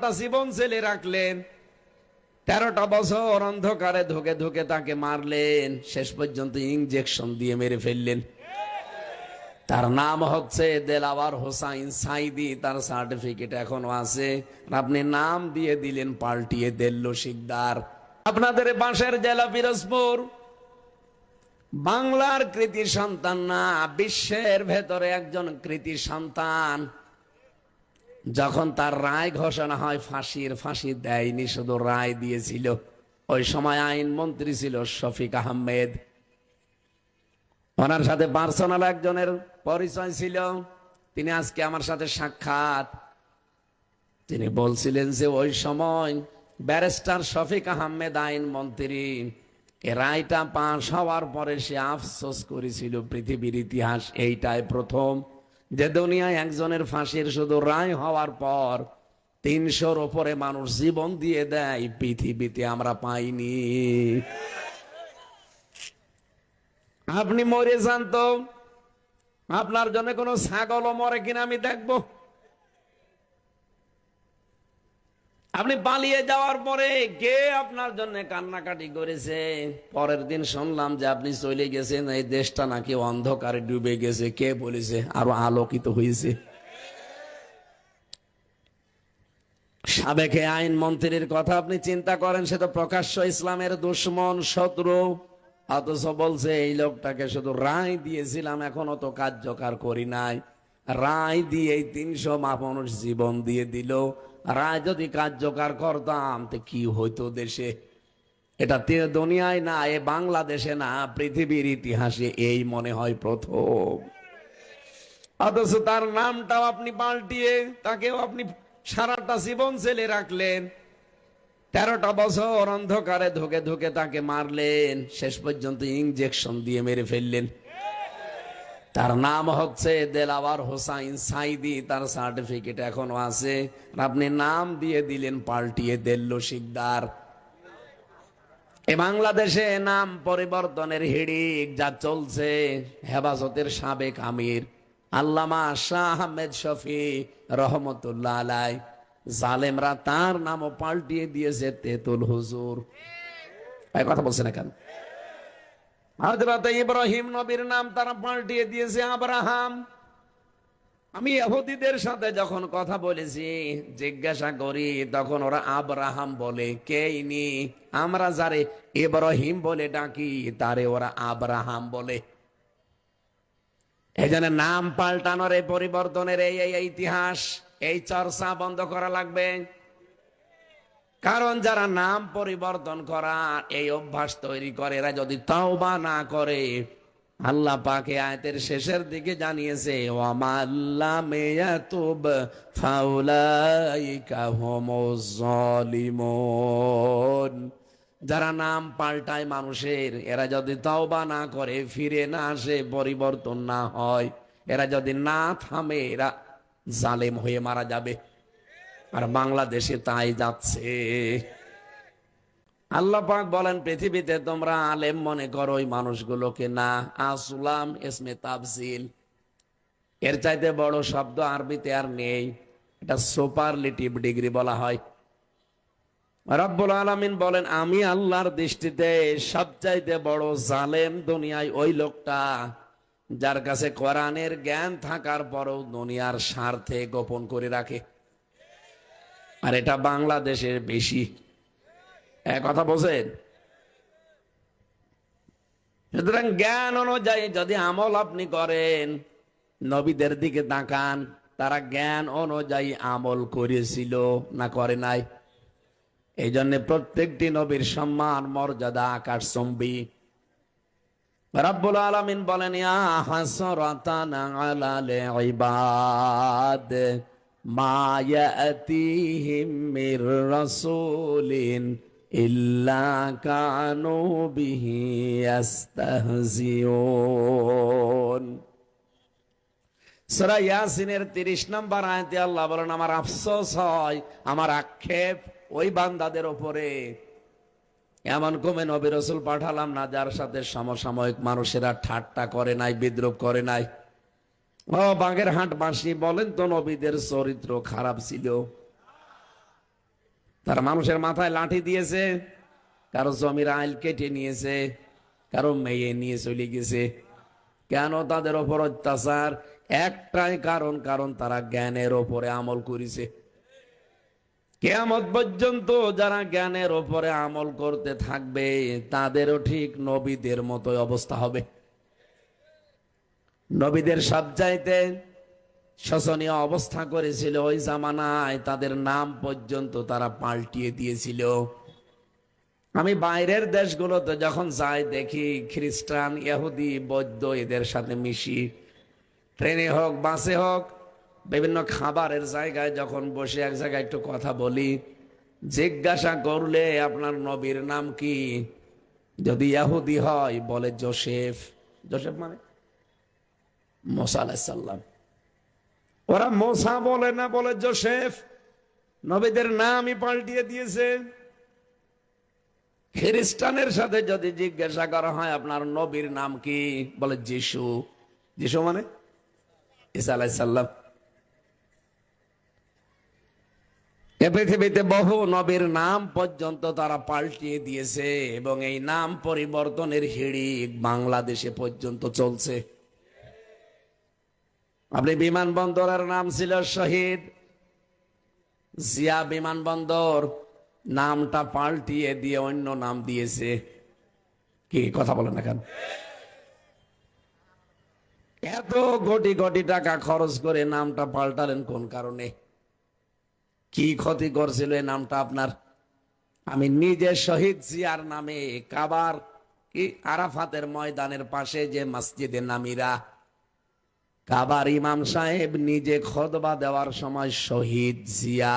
সারাটা জীবন জেলে রাখলেন, 13টা বছর অন্ধকারে ধুকে ধুকে তাকে মারলেন, শেষ পর্যন্ত ইনজেকশন দিয়ে মেরে ফেললেন। তার নাম হচ্ছে দেলাওয়ার হোসাইন সাইদি, তার সার্টিফিকেট এখনো আছে। আপনি নাম দিয়ে দিলেন পাল্টিয়ে দেল্লো শিকদার। আপনাদের বাঁশের জেলা পিরোজপুর বাংলার কৃতি সন্তান না, বিশ্বের ভেতরে একজন কৃতি সন্তান। যখন তার রায় ঘোষণা হয় ফাঁসি দেয়নি, শুধু রায় দিয়েছিল। ওই সময় আইন মন্ত্রী ছিল শফিক আহমেদ। ওনার সাথে পার্সোনাল একজনের পরিচয় ছিল। তিনি আজকে আমার সাথে সাক্ষাৎ, তিনি বলছিলেন যে ওই সময় ব্যারিস্টার শফিক আহমেদ আইন মন্ত্রী, এ রায়টা পাশ হওয়ার পরে সে আফসোস করেছিল, পৃথিবীর ইতিহাস এইটাই প্রথম যে দুনিয়ায় একজনের ফাঁসির শুধু রায় হওয়ার পর 300-র উপরে মানুষ জীবন দিয়ে দেয়, পৃথিবীতে আমরা পাইনি। আপনি মরে যান তো আপনার জন্য কোনো ছাগলও মরে কিনা আমি দেখবো। আপনি পালিয়ে যাওয়ার পরে কে আপনার জন্য কান্নাকাটি করেছে? পরের দিন শুনলাম যে আপনি চলে গেছেন, এই দেশটা নাকি অন্ধকারে ডুবে গেছে। কে বলেছে? আরো আলোকিত হয়েছে। সাবেক আইন মন্ত্রীর কথা আপনি চিন্তা করেন, সে তো প্রকাশ্য ইসলামের দুশ্মন, শত্রু, অথচ বলছে এই লোকটাকে শুধু রায় দিয়েছিলাম, এখনো তো কার্যকর করি নাই। রায় দিয়ে 300 মানুষ জীবন দিয়ে দিল। রায় যদি কার্যকর করতাম তো কি হইতো দেশে? এটা দুনিয়ায় না, এ বাংলাদেশে না, পৃথিবীর ইতিহাসে এই মনে হয় প্রথম। অথচ তার নামটাও আপনি পাল্টিয়ে তাকেও আপনি সারাটা জীবন জেলে রাখলেন, 13টা বছর অন্ধকারে ধুকে ধুকে তাকে মারলেন, শেষ পর্যন্ত ইনজেকশন দিয়ে মেরে ফেললেন। তার নাম হচ্ছে দেলাওয়ার হোসাইন সাইদি, তার সার্টিফিকেট এখনো আছে। আপনি নাম দিয়ে দিলেন পাল্টিয়ে দেল্লো শিকদার। এ বাংলাদেশে নাম পরিবর্তনের হিড়িক যা চলছে, হেফাজতের সাবেক আমির আল্লামা শাহ আহমেদ শফি রহমতুল্লাহ আলাই, জালেমরা তার নামও পাল্টিয়ে দিয়েছে তেতুল হুজুর। ভাই কথা বলছে না কেন? হযরত ইব্রাহিম নবীর নাম তারা পাল্টিয়ে দিয়েছে আব্রাহাম। আমি ইহুদিদের সাথে যখন কথা বলেছি, জিজ্ঞাসা করি, তখন ওরা আব্রাহাম বলে। কে ইনি? আমরা যারে ইব্রাহিম বলে ডাকি তারে ওরা আব্রাহাম বলে। এই জন্য নাম পাল্টানোর, এই পরিবর্তনের এই ইতিহাস, এই চর্চা বন্ধ করা লাগবে। কারণ যারা নাম পরিবর্তন করা এই অভ্যাস তৈরি করে, এরা যদি তাওবা না করে, আল্লাহ পাকে আয়াতের শেষের দিকে জানিয়েছে, ওয়ামাল্লামে ইয়াতুব ফাউলাইকা হুমুজ জালিমুন। যারা নাম পাল্টায় মানুষের, এরা যদি তাওবা না করে, ফিরে না আসে, পরিবর্তন না হয়, এরা যদি না থামে, এরা জালেম হয়ে মারা যাবে। আর বাংলাদেশে তাই যাচ্ছে। আল্লাহ পাক বলেন, পৃথিবীতে তোমরা আলেম মনে করো ওই মানুষগুলোকে না। আসলাম ইসমে তাফজিল, এর চাইতে বড় শব্দ আরবিতে আর নেই। এটা সুপারলেটিভ ডিগ্রি বলা হয়। রব্বুল আলামিন বলেন, আমি আল্লাহর দৃষ্টিতে সবচাইতে বড় জালেম দুনিয়ায় ওই লোকটা যার কাছে কোরআনের জ্ঞান থাকার পরও দুনিয়ার স্বার্থে গোপন করে রাখে। আর এটা বাংলাদেশের বেশি। কথা বলছেন? সুতরাং জ্ঞান অনুযায়ী যদি আমল আপনি করেন, নবীদের দিকে তাকান, তারা জ্ঞান অনুযায়ী আমল করেছিল না করে নাই? এই জন্য প্রত্যেকটি নবীর সম্মান মর্যাদা আকাশচুম্বী। রব্বুল আলামিন বলেন, ইয়া হাসরাতান আলাল ইবাদ মা ইয়াতিহিম মির রাসূলিন ইল্লা কানু বিহি ইস্তাহজিউন। সূরা ইয়াসিনের 30 নম্বর আয়াতে আল্লাহ বলেন, আমার আফসোস হয়, আমার আক্ষেপ ওই বান্দাদের উপরে, এমন কোন নবী রাসূল পাঠালাম না যার সাথে সমসাময়িক মানুষেরা ঠাট্টা করে নাই, বিদ্রুপ করে নাই। ও বাগেরহাট বাসী, বলেন তো নবীদের চরিত্র খারাপ ছিল? তারা মানুষের মাথায় লাঠি দিয়েছে, কারো জমির আইল কেটে নিয়েছে, কারো মেয়ে নিয়ে চলে গেছে। কেন তাদের ওপর অত্যাচার? একটাই কারণ, কারণ তারা জ্ঞানের ওপরে আমল করেছে। কিয়ামত পর্যন্ত যারা জ্ঞানের ওপরে আমল করতে থাকবে তাদেরও ঠিক নবীদের মতো অবস্থা হবে। নবীদের সবচাইতে শোচনীয় অবস্থা করেছিল ওই জামানায়, তাদের নাম পর্যন্ত তারা পাল্টিয়ে দিয়েছিল। আমি বাইরের দেশগুলোতে যখন যাই দেখি খ্রিস্টান, ইহুদি, বৌদ্ধ এদের সাথে মিশি। ট্রেনে হোক, বাসে হোক, বিভিন্ন খাবারের জায়গায় যখন বসে এক জায়গায় একটু কথা বলি, জিজ্ঞাসা করলে আপনার নবীর নাম কি, যদি ইহুদি হয় বলে জোসেফ। জোসেফ মানে মুসা আলাইহিস সালাম। ওরা মোসা বলে না, বলে জোসেফ। নবীদের নামই পাল্টিয়ে দিয়েছে। খ্রিস্টানের সাথে যদি জিজ্ঞাসা করা হয় আপনার নবীর নাম কি, বলে যিশু। যিশু মানে ঈসা আলাইহিস সালাম। এ পৃথিবীতে বহু নবীর নাম পর্যন্ত তারা পাল্টিয়ে দিয়েছে এবং এই নাম পরিবর্তনের হিড়িক বাংলাদেশে পর্যন্ত চলছে। আপনি বিমানবন্দরের নাম ছিল শহীদ জিয়া বিমানবন্দর, নামটা পাল্টিয়ে দিয়ে অন্য নাম দিয়েছে। কি কথা বলেন না কেন? এত কোটি কোটি টাকা খরচ করে নামটা পাল্টালেন কোন কারণে? কি ক্ষতি করছিল এই নামটা আপনার? আমি নিজে শহীদ জিয়ার নামে কাবার কি আরাফাতের ময়দানের পাশে যে মসজিদে নামিরা, কাবার ইমাম সাহেব নিজে খুতবা দেওয়ার সময় শহীদ জিয়া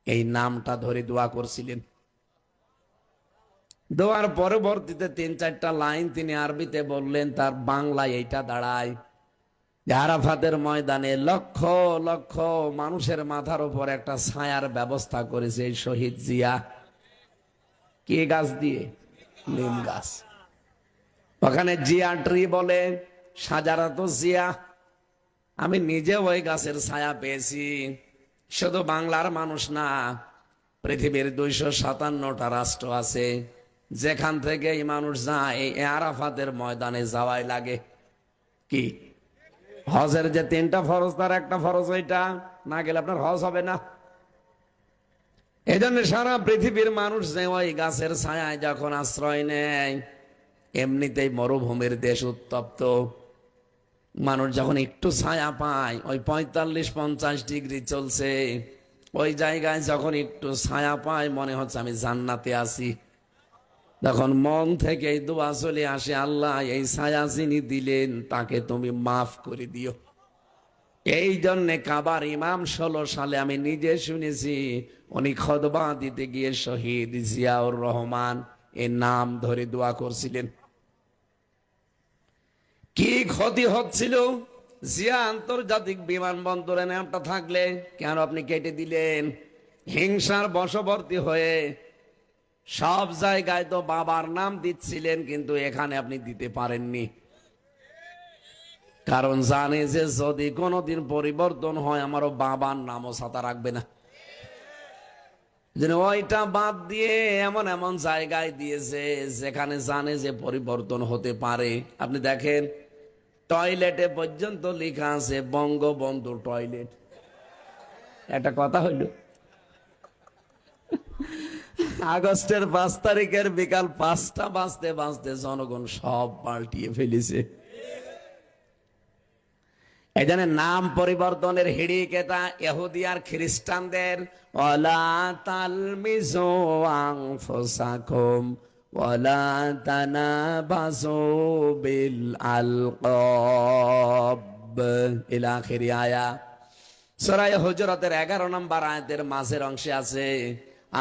এই নামটা ধরে দোয়া করছিলেন। দোয়ার পরবর্তীতে 3-4টা লাইন তিনি আরবিতে বললেন, তার বাংলায় এইটা দাঁড়ায় যে আরাফাতের ময়দানে লক্ষ লক্ষ মানুষের মাথার উপর একটা ছায়ার ব্যবস্থা করেছে এই শহীদ জিয়া। কি গাছ দিয়ে? নিম গাছ। ওখানে জিয়া ট্রি বলে, সাজারাত জিয়া। আমি নিজে ওই গাছের ছায়া পেয়েছি। শুধু বাংলার মানুষ না, পৃথিবীর 257টা রাষ্ট্র আছে, যেখান থেকে এই মানুষ যায় এই আরাফাতের ময়দানে যাওয়াই লাগে। কি হজের যে 3টা ফরজ, তার একটা ফরজ ওইটা, না গেলে আপনার হজ হবে না। এই জন্য সারা পৃথিবীর মানুষ যে ওই গাছের ছায়ায় যখন আশ্রয় নেয়, এমনিতেই মরুভূমির দেশ উত্তপ্ত, মানুষ যখন একটু ছায়া পায়, ওই 45-50 ডিগ্রি চলছে, ওই জায়গায় যখন একটু ছায়া পায় মনে হচ্ছে আমি জান্নাতে আছি। তখন মন থেকে এই দোয়া চলে আসে, আল্লাহ এই ছায়া যিনি দিলেন তাকে তুমি মাফ করে দিও। এই জন্যে কাবার ইমাম 16 সালে আমি নিজে শুনেছি, উনি খুতবা দিতে গিয়ে শহীদ জিয়াউর রহমান এর নাম ধরে দোয়া করছিলেন। কি ক্ষতি হচ্ছিল? জিয়া আন্তর্জাতিক বিমানবন্দরে নামটা থাকলে কেন আপনি কেটে দিলেন? হিংসার বশবর্তী হয়ে সব জায়গায় তো বাবার নাম দিচ্ছিলেন, কিন্তু এখানে আপনি দিতে পারেননি, কারণ জানে যে যদি কোনোদিন পরিবর্তন হয় আমারও বাবার নামও সাথে রাখবে না। ওইটা বাদ দিয়ে এমন এমন জায়গায় দিয়েছে যেখানে জানে যে পরিবর্তন হতে পারে। আপনি দেখেন টয়লেটে পর্যন্ত লেখা আছে বঙ্গবন্ধু টয়লেট। একটা কথা হইল, আগস্টের 5 তারিখের বিকাল 5টা বাজতে বাজতে জনগণ সব পাল্টিয়ে ফেলেছে। এই জন্য নাম পরিবর্তনের হিড়িক এটা ইহুদি আর খ্রিস্টানদের। ওয়ালা তালমিজু আনফুসাকুম ওয়ালা তানাবাজু বিল আলকাব ইলা আখির আয়া। সূরা হুজুরাতের 11 নম্বর আয়াতের মাঝের অংশে আছে,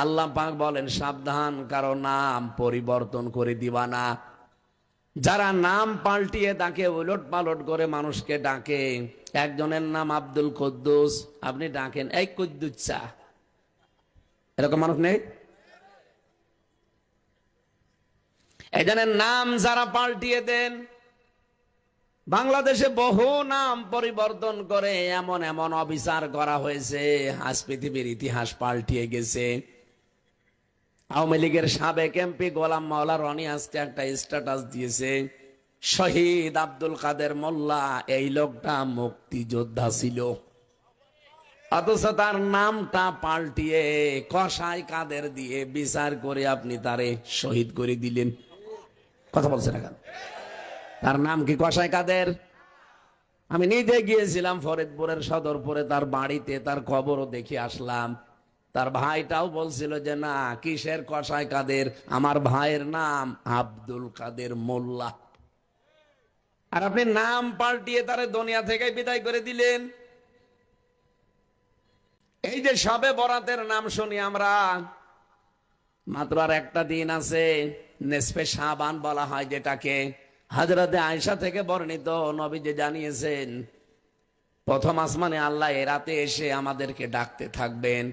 আল্লাহ পাক বলেন সাবধান, কারো নাম পরিবর্তন করে দিবা না। যারা নাম পাল্টিয়ে ডাকে, উলট পালট করে মানুষকে ডাকে, একজনের নাম আব্দুল কুদ্দুস, আপনি ডাকেন এই কুদ্দুচ্চা, এরকম মানুষ নেই? এই জন্য নাম যারা পাল্টিয়ে দেন, বাংলাদেশে বহু নাম পরিবর্তন করে এমন এমন অবিচার করা হয়েছে, আজ পৃথিবীর ইতিহাস পাল্টিয়ে গেছে। আওয়ামী লীগের সাবেক এমপি গোলাম মাওলা রনি আজকে একটা স্ট্যাটাস দিয়েছে, শহীদ আব্দুল কাদের মোল্লা এই লোকটা মুক্তিযোদ্ধা ছিল, অথচ তার নামটা পাল্টিয়ে কসাই কাদের দিয়ে বিচার করে আপনি তারে শহীদ করে দিলেন। কথা বলছেন এখন? তার নাম কি কসাই কাদের? আমি নিজে গিয়েছিলাম ফরিদপুরের সদরপুরে তার বাড়িতে, তার কবরও দেখে আসলাম। তার ভাইটাও বলছিল যে না, কিসের কসাই কাদের, আমার ভাইয়ের নাম আব্দুল কাদের মোল্লা। আর আপনি নাম পাল্টিয়ে তারে দুনিয়া থেকে বিদায় করে দিলেন। এই যে শবে বরাতের নাম শুনি আমরা, মাত্র আর একটা দিন আছে, নেসফে শাবান বলা হয় যেটাকে। হযরতে আয়েশা থেকে বর্ণিত, নবীজি জানিয়েছেন প্রথম আসমানে আল্লাহ এ রাতে এসে আমাদেরকে ডাকতে থাকবেন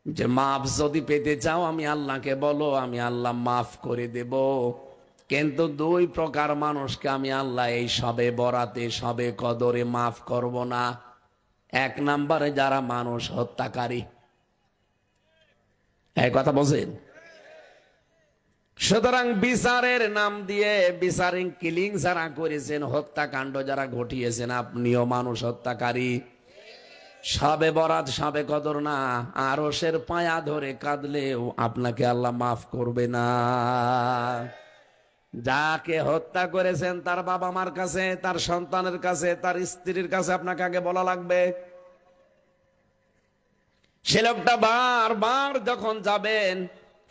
যে মাফ যদি পেতে চাও আমি আল্লাহকে বলো, আমি আল্লাহ মাফ করে দেব। কিন্তু দুই প্রকার মানুষকে আমি আল্লাহ এই শবে বরাতে শবে কদরে মাফ করব না। এক নম্বরে যারা মানুষ হত্যাকারী। এই কথা বলছেন? সুতরাং বিচারের নাম দিয়ে বিচারিং কিলিং যারা করেছেন, হত্যাকাণ্ড যারা ঘটিয়েছেন, আপনিও মানুষ হত্যাকারী। শবে বরাত শবে কদর না, আরশের পায়া ধরে কাঁদলেও আপনাকে আল্লাহ মাফ করবে না। যাকে হত্যা করেছেন তার বাবা মার কাছে, তার সন্তানের কাছে, তার স্ত্রীর কাছে আপনাকে আগে বলা লাগবে। সে লোকটা বারবার যখন যাবেন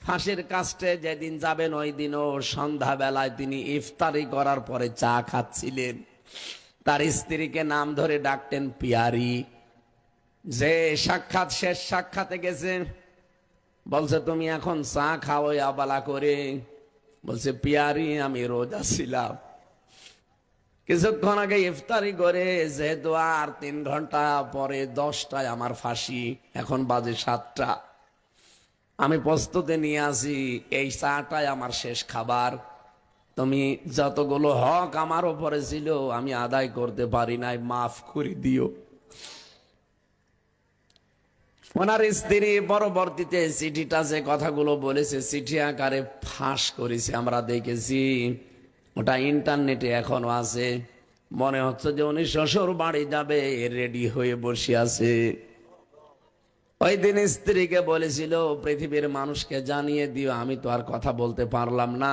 ফাঁসির কাস্টে, যেদিন যাবেন ওই দিনও সন্ধ্যাবেলায় তিনি ইফতারি করার পরে চা খাচ্ছিলেন, তার স্ত্রীকে নাম ধরে ডাকতেন পিয়ারি। যে সাক্ষাৎ শেষ সাক্ষাতে গেছে, বলছে তুমি এখন চা খাও আবালা করে। বলছে পিয়ারি আমি রোজা ছিলাম, কিছুক্ষণ আগে ইফতারি করে, যেহেতু আর 3 ঘন্টা পরে 10টায় আমার ফাঁসি, এখন বাজে 7টা, আমি প্রস্তুতি নিয়ে আসি, এই চাটাই আমার শেষ খাবার। তুমি যতগুলো হক আমার উপরে ছিল আমি আদায় করতে পারি নাই, মাফ করে দিও। ওনার স্ত্রী পরবর্তীতে চিঠিটা যে কথাগুলো বলেছে চিঠি আকারে ফাঁস করেছে, আমরা দেখেছি, ওটা ইন্টারনেটে এখনো আছে। মনে হচ্ছে যে উনি শ্বশুর বাড়ি যাবে রেডি হয়ে বসে আছে। ওই দিন স্ত্রীকে বলেছিল পৃথিবীর মানুষকে জানিয়ে দিও, আমি তো আর কথা বলতে পারলাম না,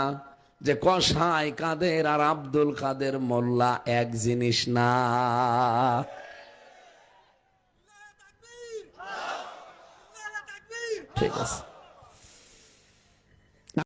যে কসাই কাদের আর আব্দুল কাদের মোল্লা এক জিনিস না। ঠিক আছে।